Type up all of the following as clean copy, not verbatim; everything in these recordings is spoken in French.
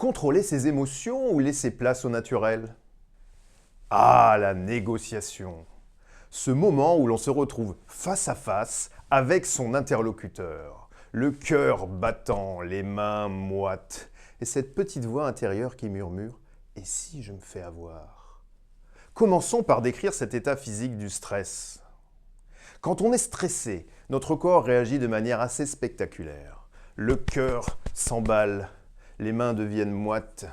Contrôler ses émotions ou laisser place au naturel? Ah, la négociation! Ce moment où l'on se retrouve face à face avec son interlocuteur, le cœur battant, les mains moites, et cette petite voix intérieure qui murmure « Et si je me fais avoir ?» Commençons par décrire cet état physique du stress. Quand on est stressé, notre corps réagit de manière assez spectaculaire. Le cœur s'emballe, les mains deviennent moites,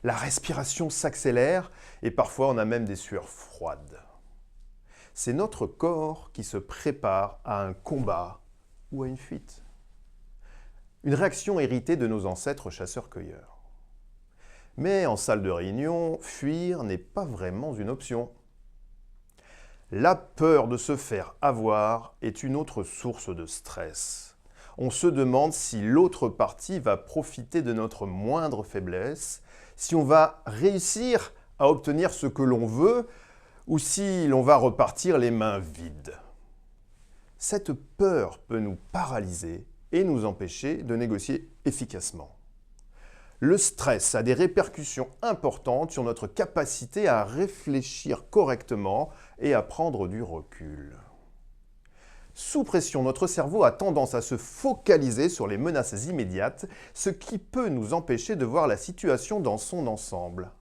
la respiration s'accélère et parfois on a même des sueurs froides. C'est notre corps qui se prépare à un combat ou à une fuite. Une réaction héritée de nos ancêtres chasseurs-cueilleurs. Mais en salle de réunion, fuir n'est pas vraiment une option. La peur de se faire avoir est une autre source de stress. On se demande si l'autre partie va profiter de notre moindre faiblesse, si on va réussir à obtenir ce que l'on veut ou si l'on va repartir les mains vides. Cette peur peut nous paralyser et nous empêcher de négocier efficacement. Le stress a des répercussions importantes sur notre capacité à réfléchir correctement et à prendre du recul. Sous pression, notre cerveau a tendance à se focaliser sur les menaces immédiates, ce qui peut nous empêcher de voir la situation dans son ensemble.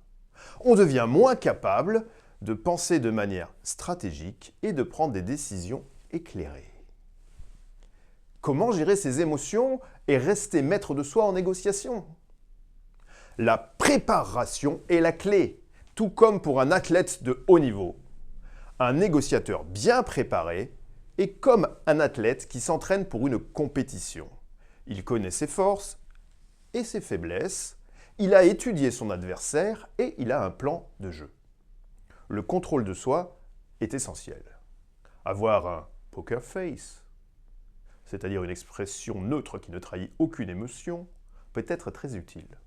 On devient moins capable de penser de manière stratégique et de prendre des décisions éclairées. Comment gérer ses émotions et rester maître de soi en négociation? La préparation est la clé, tout comme pour un athlète de haut niveau. Un négociateur bien préparé est comme un athlète qui s'entraîne pour une compétition. Il connaît ses forces et ses faiblesses, il a étudié son adversaire et il a un plan de jeu. Le contrôle de soi est essentiel. Avoir un poker face, c'est-à-dire une expression neutre qui ne trahit aucune émotion, peut être très utile.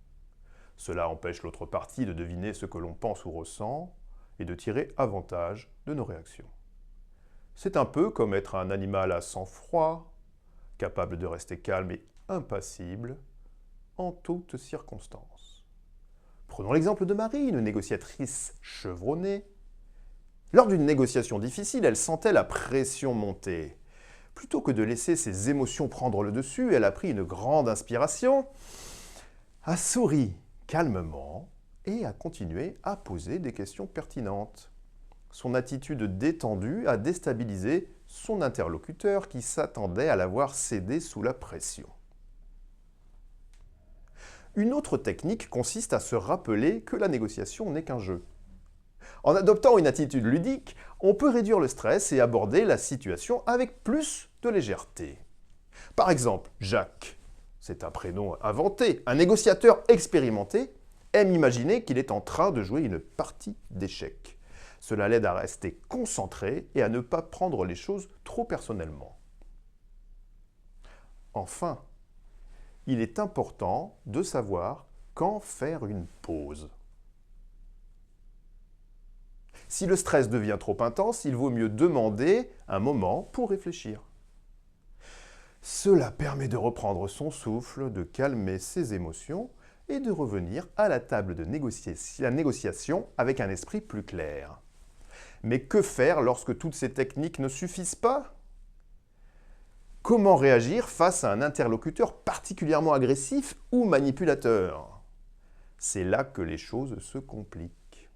Cela empêche l'autre partie de deviner ce que l'on pense ou ressent et de tirer avantage de nos réactions. C'est un peu comme être un animal à sang-froid, capable de rester calme et impassible en toutes circonstances. Prenons l'exemple de Marie, une négociatrice chevronnée. Lors d'une négociation difficile, elle sentait la pression monter. Plutôt que de laisser ses émotions prendre le dessus, elle a pris une grande inspiration, a souri calmement et a continué à poser des questions pertinentes. Son attitude détendue a déstabilisé son interlocuteur qui s'attendait à la voir céder sous la pression. Une autre technique consiste à se rappeler que la négociation n'est qu'un jeu. En adoptant une attitude ludique, on peut réduire le stress et aborder la situation avec plus de légèreté. Par exemple, Jacques, c'est un prénom inventé, un négociateur expérimenté, aime imaginer qu'il est en train de jouer une partie d'échecs. Cela l'aide à rester concentré et à ne pas prendre les choses trop personnellement. Enfin, il est important de savoir quand faire une pause. Si le stress devient trop intense, il vaut mieux demander un moment pour réfléchir. Cela permet de reprendre son souffle, de calmer ses émotions et de revenir à la table de négociation avec un esprit plus clair. Mais que faire lorsque toutes ces techniques ne suffisent pas? Comment réagir face à un interlocuteur particulièrement agressif ou manipulateur? C'est là que les choses se compliquent.